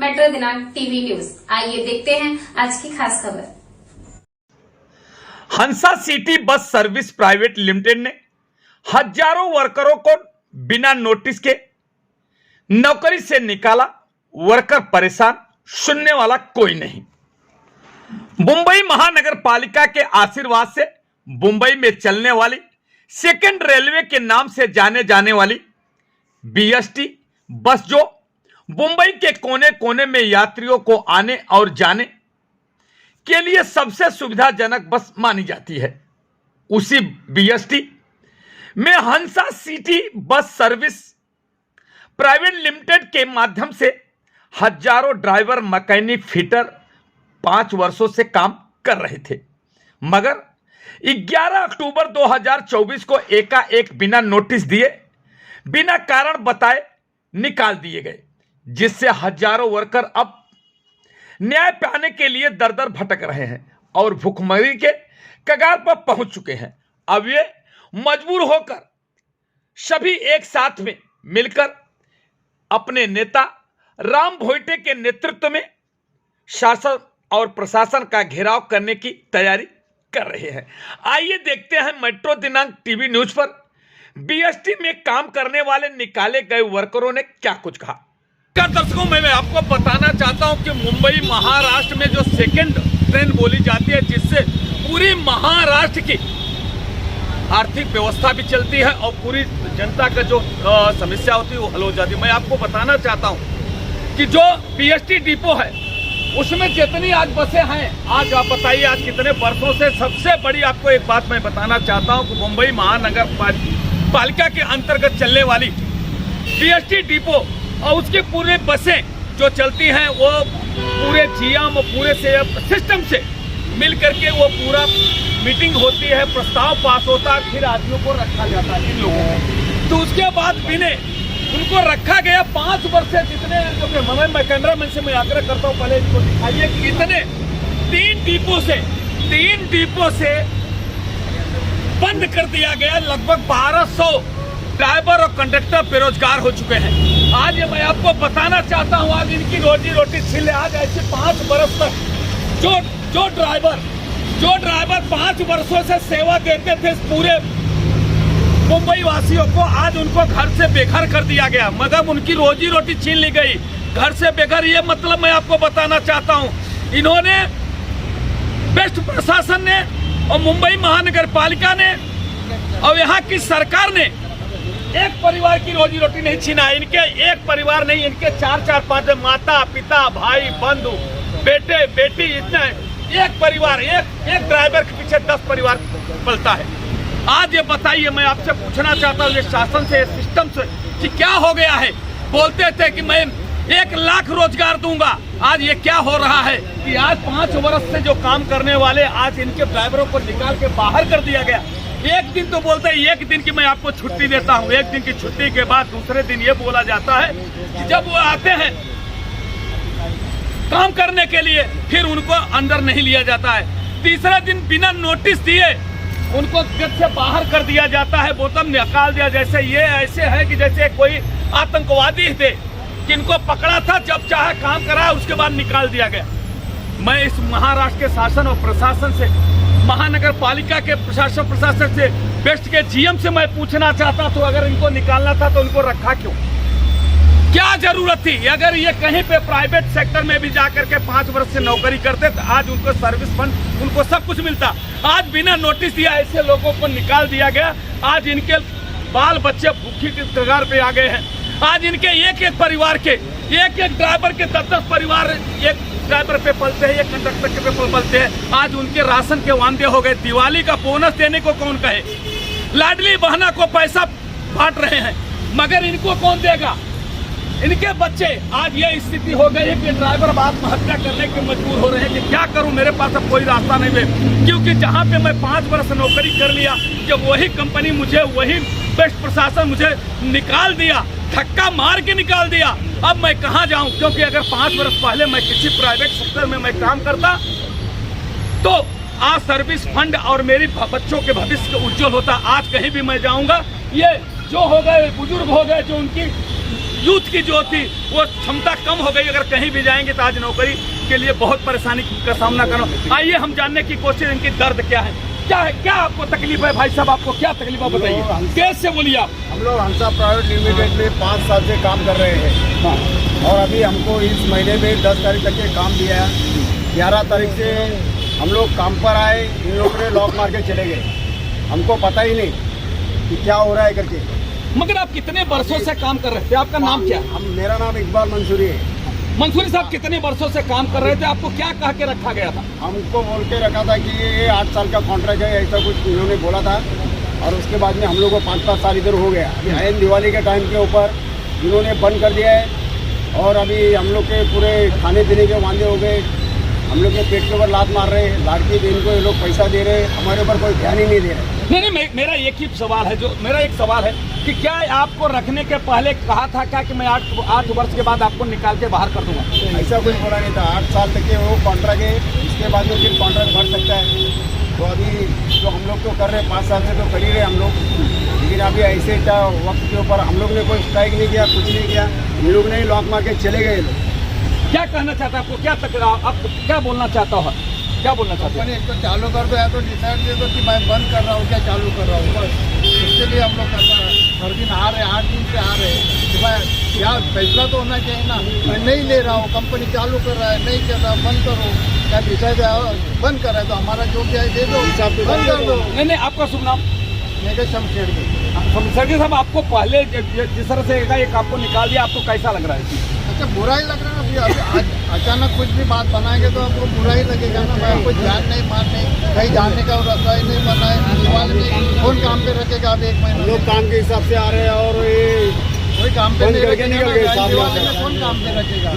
Metro दिनांक TV news. आइए देखते हैं आज की खास खबर। Hansa city bus service private limited ने हजारों वर्करों को बिना नोटिस के नौकरी से निकाला। वर्कर परेशान, सुनने वाला कोई नहीं। मुंबई महानगर पालिका के आशीर्वाद से मुंबई में चलने वाली सेकेंड रेलवे के नाम से जाने जाने वाली बीएसटी बस, जो मुंबई के कोने कोने में यात्रियों को आने और जाने के लिए सबसे सुविधाजनक बस मानी जाती है, उसी बीएसटी में Hansa city bus service private limited के माध्यम से हजारों ड्राइवर, मैकेनिक, फिटर 5 वर्षों से काम कर रहे थे, मगर 11 अक्टूबर 2024 को एकाएक बिना नोटिस दिए, बिना कारण बताए निकाल दिए गए, जिससे हजारों वर्कर अब न्याय पाने के लिए दर दर भटक रहे हैं और भुखमरी के कगार पर पहुंच चुके हैं। अब ये मजबूर होकर सभी एक साथ में मिलकर अपने नेता राम भोईटे के नेतृत्व में शासन और प्रशासन का घेराव करने की तैयारी कर रहे हैं। आइए देखते हैं मेट्रो दिनांक टीवी न्यूज पर बीएसटी में काम करने वाले निकाले गए वर्करों ने क्या कुछ कहा। दर्शकों, मैं आपको बताना चाहता हूं कि मुंबई महाराष्ट्र में जो सेकेंड ट्रेन बोली जाती है, जिससे पूरी महाराष्ट्र की आर्थिक व्यवस्था भी चलती है और पूरी जनता का जो समस्या होती है वो हल हो जाती है। मैं आपको बताना चाहता हूं कि जो बीएसटी डिपो है उसमें जितनी आज बसें हैं, आज आप बताइए आज कितने वर्षों से। सबसे बड़ी आपको एक बात मैं बताना चाहता हूं कि मुंबई महानगर पालिका के अंतर्गत चलने वाली बीएसटी डिपो और उसके पूरे बसें जो चलती हैं वो पूरे जीएम और पूरे सिस्टम से मिल करके वो पूरा मीटिंग होती है, प्रस्ताव पास होता है, फिर आदमियों को रखा जाता है इन लोगों को। तो उसके बाद बिने उनको रखा गया 5 वर्ष से। जितने मैं कैमरामैन से मैं आग्रह करता हूँ, पहले इनको दिखाइए कि इतने 3 डिपो से बंद कर दिया गया। लगभग 1200 ड्राइवर और कंडक्टर बेरोजगार हो चुके हैं। आज ये मैं आपको बताना चाहता हूँ, आज इनकी रोजी रोटी छीन। आज ऐसे 5 वर्ष तक जो ड्राइवर 5 वर्षों से सेवा देते थे पूरे मुंबई वासियों को, आज उनको घर से बेघर कर दिया गया, मतलब उनकी रोजी रोटी छीन ली गई। घर से बेघर, ये मतलब मैं आपको बताना चाहता हूँ, इन्होंने बेस्ट प्रशासन ने और मुंबई महानगर पालिका ने और यहाँ की सरकार ने एक परिवार की रोजी रोटी नहीं छीना। इनके एक परिवार नहीं, इनके 4-4-5 माता पिता, भाई, बंधु, बेटे बेटी, इतना एक परिवार, एक ड्राइवर के पीछे 10 परिवार पलता है। आज ये बताइए, मैं आपसे पूछना चाहता हूँ ये शासन से, सिस्टम से कि क्या हो गया है। बोलते थे कि मैं 1 लाख रोजगार दूंगा, आज ये क्या हो रहा है कि आज 5 वर्ष से जो काम करने वाले, आज इनके ड्राइवरों को निकाल के बाहर कर दिया गया। एक दिन तो बोलते हैं 1 दिन की मैं आपको छुट्टी देता हूं, 1 दिन की छुट्टी के बाद दूसरे दिन ये बोला जाता है कि जब वो आते हैं काम करने के लिए फिर उनको अंदर नहीं लिया जाता है। तीसरे दिन बिना नोटिस दिए उनको गेट से बाहर कर दिया जाता है, बोतल निकाल दिया। जैसे ये ऐसे है कि जैसे कोई आतंकवादी थे, जिनको पकड़ा था, जब चाहे काम करा, उसके बाद निकाल दिया गया। मैं इस महाराष्ट्र के शासन और प्रशासन से, महानगर पालिका के प्रशासन से, बेस्ट के जीएम से मैं पूछना चाहता, तो अगर इनको निकालना था तो उनको रखा क्यों? क्या जरूरत थी? अगर ये कहीं पे प्राइवेट सेक्टर में भी जाकर के 5 वर्ष से नौकरी करते तो आज उनको सर्विस फंड, उनको सब कुछ मिलता। आज बिना नोटिस दिया ऐसे लोगों को निकाल दिया गया। आज इनके बाल बच्चे भूखी की कगार पे आ गए हैं। आज इनके एक परिवार के, एक ड्राइवर के 10-10 परिवार एक ड्राइवर पे पलते हैं, एक कंडक्टर के पे पलते हैं। आज उनके राशन के वांदे हो गए। दिवाली का बोनस देने को कौन कहे? लाडली बहना को पैसा बांट रहे हैं, मगर इनको कौन देगा? इनके बच्चे। आज ये स्थिति हो गई है कि ड्राइवर अब आत्महत्या करने के मजबूर हो रहे हैं कि क्या करूं, मेरे पास अब कोई रास्ता नहीं है। क्योंकि जहां पे मैं 5 वर्ष नौकरी कर लिया, जब वही कंपनी मुझे, वही बेस्ट प्रशासन मुझे निकाल दिया, धक्का मार के निकाल दिया, अब मैं कहां जाऊं? क्योंकि अगर 5 वर्ष पहले मैं किसी प्राइवेट सेक्टर में मैं काम करता तो आज सर्विस फंड और मेरी बच्चों के भविष्य उज्जवल होता। आज कहीं भी मैं जाऊंगा, ये जो हो गए बुजुर्ग हो गए, जो उनकी यूथ की जो थी वो क्षमता कम हो गई। अगर कहीं भी जाएंगे तो आज नौकरी के लिए बहुत परेशानी का सामना करना। आइए हम जानने की कोशिश, इनकी दर्द क्या है, क्या आपको तकलीफ है भाई साहब, आपको क्या तकलीफ है बताइए, तेज से बोलिए आप। हम लोग हंसा प्राइवेट लिमिटेड में 5 साल से काम कर रहे हैं। हाँ। और अभी हमको इस महीने में 10 तारीख तक के काम दिया है। 11 तारीख से हम लोग काम पर आए, इन लोगों ने लॉक मार के चले गए। हमको पता ही नहीं कि क्या हो रहा है करके। मगर आप कितने वर्षों से काम कर रहे थे, आपका नाम क्या है? मेरा नाम इकबाल मंसूरी है। मंसूरी साहब कितने वर्षों से काम कर रहे थे, आपको क्या कह के रखा गया था? हमको बोल के रखा था कि ये 8 साल का कॉन्ट्रैक्ट है, ऐसा कुछ इन्होंने बोला था। और उसके बाद में हम लोग को 5-5 साल इधर हो गया। अभी है दिवाली के टाइम के ऊपर इन्होंने बंद कर दिया है। और अभी हम लोग के पूरे खाने पीने के वांदे हो गए। हम लोग के पेट के ऊपर लात मार रहे हैं। लाड़की बहन को ये लोग पैसा दे रहे हैं, हमारे ऊपर कोई ध्यान ही नहीं दे रहे। नहीं, मेरा एक ही सवाल है, मेरा एक सवाल है कि क्या आपको रखने के पहले कहा था क्या कि मैं 8 वर्ष के बाद आपको निकाल के बाहर कर दूंगा? ऐसा कुछ बोला नहीं था। 8 साल तक के वो कॉन्ट्रैक्ट है, इसके बाद में फिर कॉन्ट्रैक्ट बढ़ सकता है। तो अभी जो हम लोग तो कर रहे हैं 5 साल से तो कर ही रहे हम लोग। लेकिन अभी ऐसे वक्त के ऊपर हम लोग ने कोई स्ट्राइक नहीं किया, कुछ नहीं किया। इन लोग ने लॉक मार के चले गए लोग। क्या कहना चाहता है, आपको क्या आप क्या बोलना चाहता हो, क्या बोलना चाहते हैं? एक तो चालू कर दो या तो डिसाइड दे दो कि मैं बंद कर रहा हूँ क्या चालू कर रहा हूँ, बस इसके लिए हम लोग हर दिन आ रहे हैं, 8 दिन से आ रहे हैं कि भाई यार फैसला तो होना चाहिए ना। मैं नहीं ले रहा हूँ, कंपनी चालू कर रहा है, नहीं कर रहा, बंद करो। क्या डिसाइड बंद कर रहा है तो हमारा जो क्या है दे दो, बंद कर दो। नहीं, आपका शुभ नाम? मेरे शमशेर साहब, आपको पहले जिस तरह से एक आपको निकाल दिया, आपको कैसा लग रहा है? अच्छा, बुरा ही लग रहा है। अभी अचानक कुछ भी बात बनाएंगे तो आपको बुरा ही लगेगा ना। भाई कुछ जान नहीं, मान नहीं, कहीं जाने का रास्ता ही नहीं बना है। दिवाली में कौन काम पे रखेगा? अब 1 महीना लोग काम के हिसाब से आ रहे हैं और ये कोई काम पे नहीं रखेगा। दिवाली में कौन काम पे रखेगा?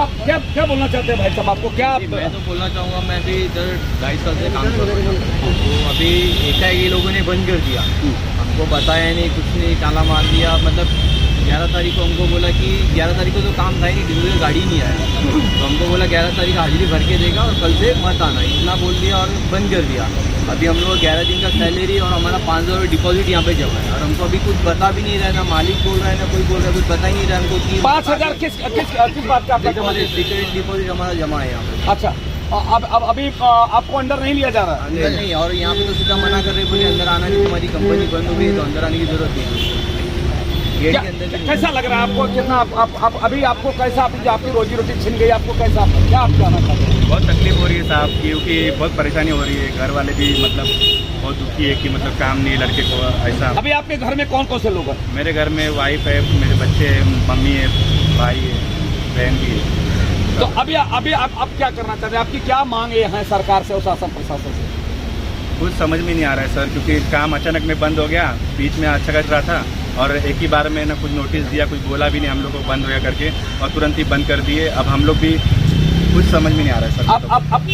आप क्या बोलना चाहते हैं भाई साहब, आपको क्या? मैं तो बोलना चाहूँगा, मैं भी इधर 2.5 साल से काम कर रहा हूँ। तो अभी एकाएक ये लोगों ने बंद कर दिया, हमको बताया नहीं, कुछ नहीं, ताला मार दिया। मतलब 11 तारीख को हमको बोला कि 11 तारीख को तो काम था ही नहीं, डिलीवरी का गाड़ी नहीं आया। तो हमको बोला 11 तारीख हाजिरी भर के देगा और कल से मत आना, इतना बोल दिया और बंद कर दिया। अभी हम लोग 11 दिन का सैलरी और हमारा 5,000 डिपॉजिट यहाँ पे जमा है और हमको अभी कुछ बता भी नहीं रहा है, ना मालिक बोल रहा है ना कोई बोल रहा है, कुछ बता ही नहीं रहा है हमको कि 5,000 किस बात का आपका डिपॉजिट हमारा जमा है यहाँ पे। अच्छा, अब अभी आपको अंदर नहीं लिया जा रहा? अंदर नहीं, और यहाँ पे तो सीधा मना कर रहे बोले अंदर आना नहीं, तुम्हारी कंपनी बंद हो गई है तो अंदर आने की जरूरत नहीं। कैसा लग रहा है आपको? कितना आप अभी आपको कैसा, आपकी रोजी रोटी छिन गई, आपको कैसा, क्या आप कहना चाहते हैं? बहुत तकलीफ हो रही है साहब, क्योंकि बहुत परेशानी हो रही है। घर वाले भी मतलब बहुत दुखी है कि मतलब काम नहीं, लड़के को ऐसा। अभी आपके घर में कौन कौन से लोग हैं? मेरे घर में वाइफ है, मेरे बच्चे हैं, मम्मी है, भाई है, बहन भी है। तो अभी आप क्या करना चाहते हैं? आपकी क्या मांगे हैं सरकार से और शासन प्रशासन से? कुछ समझ में नहीं आ रहा है सर, क्योंकि काम अचानक में बंद हो गया। बीच में अच्छा कर रहा था और एक ही बार में ना कुछ नोटिस दिया, कुछ बोला भी नहीं हम लोग को बंद हो गया करके, और तुरंत ही बंद कर दिए। अब हम लोग भी कुछ समझ में नहीं आ रहा है सर।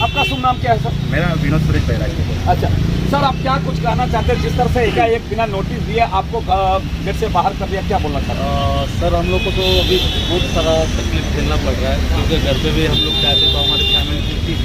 आपका शुभ नाम क्या है सर? मेरा विनोद सुरेश बहरा है। अच्छा सर, आप क्या कुछ कहना चाहते हैं? जिस तरह से एकाएक बिना नोटिस दिए आपको घर से बाहर कर दिया, क्या बोलना चाहते हैं? सर, हम लोग को तो अभी बहुत सारा तकलीफ झेलना पड़ रहा है, क्योंकि घर पे भी हम लोग चाहते तो हमारी फैमिली थी,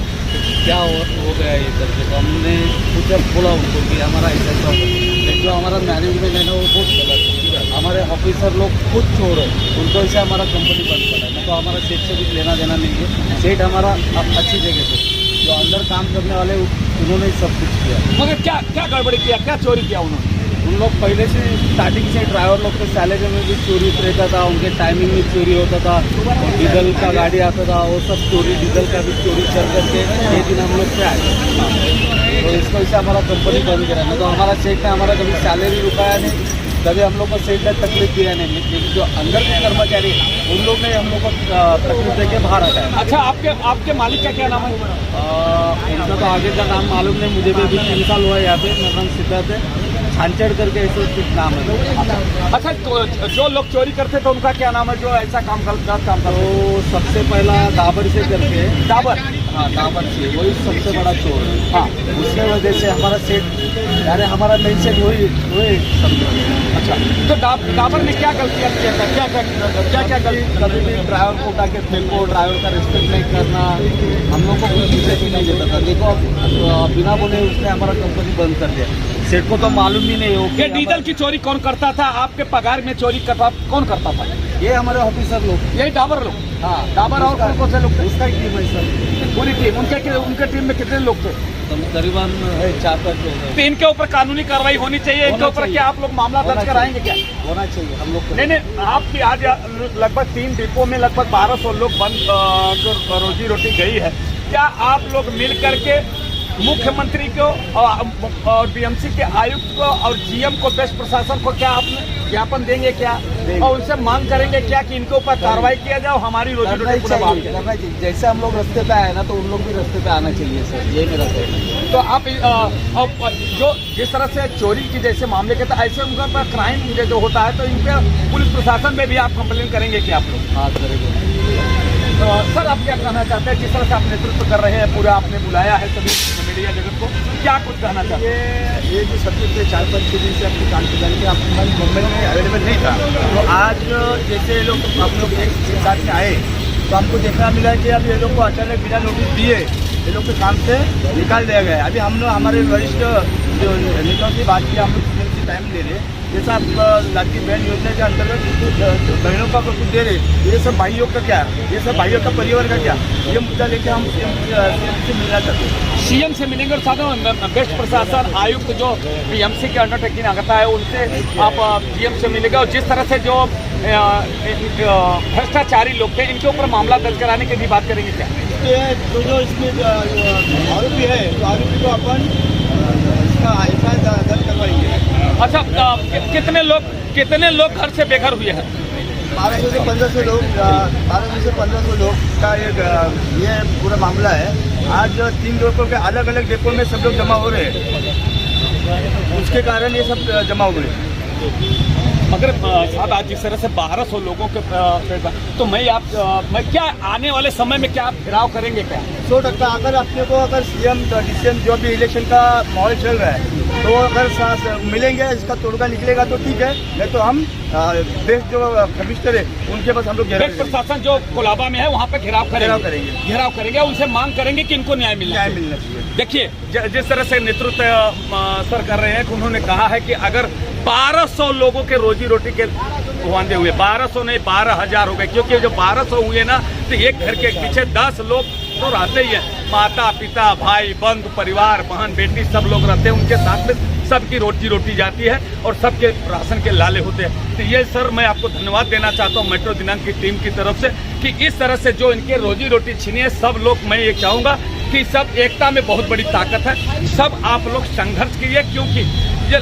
क्या हो गया ये करके। तो हमने कुछ बोला उनको कि हमारा ऐसा हो, लेकिन जो हमारा मैनेजमेंट है ना वो बहुत गलत है। हमारे ऑफिसर लोग खुद छोड़ रहे, उनको ऐसे हमारा कंपनी बंद पड़ा है। तो हमारा सेठ से कुछ लेना देना नहीं है। सेठ हमारा अच्छी जगह से, जो अंदर काम करने वाले उन्होंने सब कुछ किया। मगर क्या गड़बड़ी किया, क्या चोरी किया उन्होंने? उन लोग पहले से स्टार्टिंग से ड्राइवर लोग के सैलरी में भी चोरी रहता था, उनके टाइमिंग में चोरी होता था, डीजल का गाड़ी आता था, वो सब चोरी, डीजल का भी चोरी कर करके ये दिन हम लोग से आए। तो इस वजह से हमारा कंपनी बंद करा है। तो हमारा सेठ ने हमारा कभी सैलरी रुकाया नहीं, कभी हम लोग को सेठ ने तकलीफ दिया नहीं। लेकिन जो अंदर के कर्मचारी उन लोग ने हम लोग को तकलीफ देके बाहर हटाया। अच्छा, आपके मालिक का क्या नाम है? उनका तो आगे का नाम मालूम नहीं, मुझे भी अभी 3 साल हुआ है यहाँ पे। मेरा नाम सिद्धार्थ है, छानचड़ करके ऐसे कुछ नाम है। अच्छा, तो जो लोग चोरी करते तो उनका क्या नाम है, जो ऐसा काम करता? तो सबसे पहला डाबर से करके, डाबर, हाँ डाबर से, वही सबसे बड़ा चोर है। हाँ, उसके वजह से हमारा सेठ, यानी हमारा मेन सेठ वही समझो। अच्छा, तो डाबर ने क्या गलतियाँ किया था? क्या गलती? कभी भी ड्राइवर को उठा के फेंको, ड्राइवर का रिस्पेक्ट नहीं करना, हम लोग को कुछ पीछे भी नहीं देता था। देखो बिना बोले उसने हमारा कंपनी बंद कर दिया। सेठ को तो मालूम ही नहीं हो कि डीजल की चोरी कौन करता था? आपके पगार में चोरी करता कौन करता था? ये हमारे ऑफिसर लोग, यही डाबर लोग? हाँ डाबर और कौन से लोग थे? उसका ही टीम है सर, पूरी टीम उनके टीम में कितने लोग थे? करीबन 4-5 लोग हैं। तो इनके ऊपर कानूनी कार्रवाई होनी चाहिए, इनके ऊपर क्या आप लोग मामला दर्ज कराएंगे क्या? होना चाहिए हम लोग को। नहीं, आपकी आज लगभग 3 डिपो में लगभग 1200 लोग बंद जो रोजी रोटी गई है, क्या आप लोग मिल करके मुख्यमंत्री को और बीएमसी के आयुक्त को और जीएम को, बेस्ट प्रशासन को क्या आपने ज्ञापन देंगे क्या? और उनसे मांग करेंगे क्या कि इनके ऊपर कार्रवाई किया जाए, हमारी रोजी रोटी पूरा बहाल किया जाए? करना चाहिए। जैसे हम लोग रास्ते पे आए ना, तो उन लोग भी रास्ते पे आना चाहिए सर, ये मेरा कहना है। तो आप जो जिस तरह से चोरी की जैसे मामले के, तो ऐसे उनके ऊपर क्राइम जो होता है, तो इन पे पुलिस प्रशासन में भी आप कंप्लेन करेंगे क्या आप लोग? हाँ करेंगे। सर, आप क्या कहना चाहते हैं? जिस तरह से आप नेतृत्व कर रहे हैं, पूरा आपने बुलाया है सभी मीडिया जगत को, क्या कुछ कहना चाहते हैं? ये जो सब्जेक्ट है 4-5 दिन से अपनी काम के जाने के मुंबई में अवेलेबल नहीं था, तो आज जैसे लोग हम लोग एक साथ में आए, तो हमको देखना मिला कि अब ये लोग को अचानक बिना नोटिस दिए ये लोग के काम से निकाल दिया गया है। अभी हम लोग हमारे वरिष्ठ जो नेताओं से बात किया, हम लोग टाइम दे रहे, जैसा आप लाडली बहन योजना के अंतर्गत बहनों का कुछ दे रहे, ये सब भाइयों का क्या, ये सब भाइयों का परिवार का क्या, ये मुद्दा लेके हम सीएम से मिलना चाहते हैं। सीएम से मिलेंगे और साथ बेस्ट प्रशासन आयुक्त जो बीएमसी के अंडरटेकिंग आता है, उनसे आप जीएम से मिलेंगे, और जिस तरह से जो भ्रष्टाचारी लोग थे, इनके ऊपर मामला दर्ज कराने की भी बात करेंगे क्या? जो इसमें आरोपी है, तो आरोपी को अपन इसका एफआईआर दर्ज करवाएंगे। अच्छा, कितने लोग घर से बेघर हुए हैं? 1200 से 1500 लोग, 1200 से 1500 लोग का ये पूरा मामला है। आज 3 डिपो के अलग अलग डिपो में सब लोग जमा हो रहे हैं, उसके कारण ये सब जमा हो गए। अगर साहब आज जिस तरह से 1200 लोगों के तो मैं क्या आने वाले समय में क्या आप घेराव करेंगे क्या? 100% अगर अपने को अगर सीएम डीसीएम जो भी इलेक्शन का माहौल चल रहा है, तो अगर मिलेंगे, इसका तोड़गा निकलेगा तो ठीक है, नहीं तो हम देश जो कमिश्नर है उनके पास हम लोग प्रशासन जो कोलाबा में है वहाँ पे घेराव करेंगे, उनसे मांग करेंगे कि इनको न्याय मिलना चाहिए। देखिए, जिस तरह से नेतृत्व सर कर रहे हैं, कि उन्होंने कहा है कि अगर 1200 लोगों के रोजी रोटी के वांदे हुए, 1200 नहीं 12,000 हो गए, क्योंकि जो 1200 हुए ना, तो एक घर के पीछे 10 लोग तो रहते ही हैं, माता पिता भाई बंधु परिवार बहन बेटी सब लोग रहते हैं, उनके साथ में सबकी रोजी रोटी जाती है और सबके राशन के लाले होते हैं। तो ये सर मैं आपको धन्यवाद देना चाहता हूँ मेट्रो दिनांक की टीम की तरफ से, कि इस तरह से जो इनके रोजी रोटी छीनी है, सब लोग, मैं ये चाहूँगा कि सब एकता में बहुत बड़ी ताकत है, सब आप लोग संघर्ष कीजिए, क्योंकि ये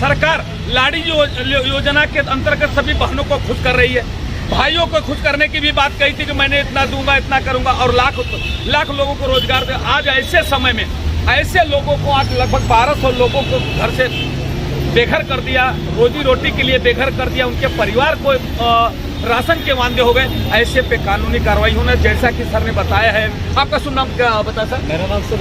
सरकार लाड़ी योजना के अंतर्गत सभी बहनों को खुश कर रही है, भाइयों को खुश करने की भी बात कही थी कि मैंने इतना दूंगा इतना करूंगा, और लाख लोगों को रोजगार दे। आज ऐसे समय में ऐसे लोगों को, आज लगभग 1200 लोगों को घर से बेघर कर दिया, रोजी रोटी के लिए बेघर कर दिया, उनके परिवार को राशन के वांदे हो गए, ऐसे पे कानूनी कार्रवाई होना, जैसा कि सर ने बताया है। आपका शुभ नाम क्या बताया सर? मेरा नाम सर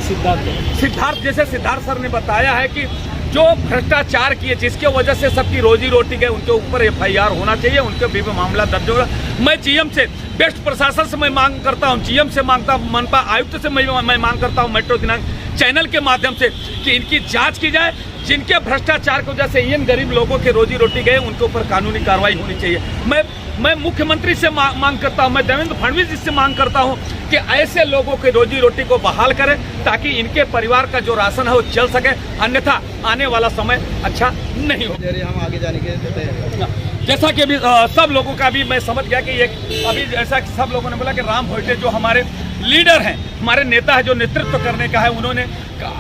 सिद्धार्थ। जैसे सिद्धार्थ सर ने बताया है कि जो भ्रष्टाचार किए, जिसके वजह से सबकी रोजी रोटी गए, उनके ऊपर एफआईआर होना चाहिए, उनके भी मामला दर्ज होगा। मैं जीएम से, बेस्ट प्रशासन से मैं मांग करता हूं, जीएम से मांगता हूं, मनपा आयुक्त से मैं मांग करता हूं, मेट्रो दिनांक चैनल के माध्यम से, कि इनकी जांच की जाए, जिनके भ्रष्टाचार की वजह से इन गरीब लोगों के रोजी रोटी गए, उनके ऊपर कानूनी कार्रवाई होनी चाहिए। मैं मुख्यमंत्री से मांग करता हूं, मैं देवेंद्र फडणवीस जी से मांग करता हूं कि ऐसे लोगों के रोजी रोटी को बहाल करें, ताकि इनके परिवार का जो राशन है वो चल सके, अन्यथा आने वाला समय अच्छा नहीं हो। हम आगे जाने के जैसा कि अभी सब लोगों का भी मैं समझ गया कि अभी जैसा कि सब लोगों ने बोला कि राम भोइटे जो हमारे लीडर हैं, हमारे नेता है, जो नेतृत्व करने का है, उन्होंने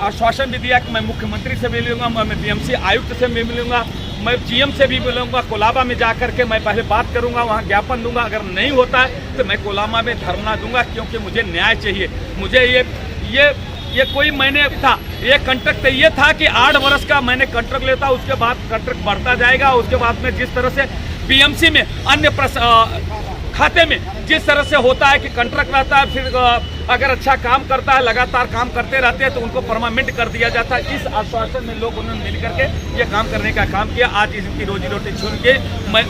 आश्वासन भी दिया कि मैं मुख्यमंत्री से भी मिलूंगा, मैं बीएमसी आयुक्त से भी मिलूंगा, मैं जीएम से भी मिलूंगा, कोलाबा में जा करके मैं पहले बात करूंगा, वहां ज्ञापन दूंगा, अगर नहीं होता है तो मैं कोलाबा में धरना दूंगा, क्योंकि मुझे न्याय चाहिए। मुझे ये कोई मैंने था, ये कॉन्ट्रैक्ट ये था कि 8 वर्ष का मैंने कॉन्ट्रैक्ट लेता, उसके बाद कॉन्ट्रैक्ट बढ़ता जाएगा, उसके बाद में जिस तरह से बीएमसी में अन्य खाते में जिस तरह से होता है कि कॉन्ट्रैक्ट रहता है, फिर अगर अच्छा काम करता है, लगातार काम करते रहते हैं, तो उनको परमानेंट कर दिया जाता है। इस आश्वासन में लोग उन्होंने मिल करके ये काम करने का काम किया। आज इनकी रोजी रोटी छीन के मैं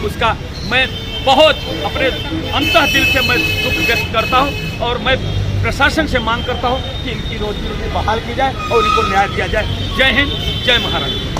बहुत अपने अंतः दिल से मैं दुख व्यक्त करता हूँ, और मैं प्रशासन से मांग करता हूँ कि इनकी रोजी रोटी बहाल की जाए और इनको न्याय दिया जाए। जय हिंद, जय महाराष्ट्र।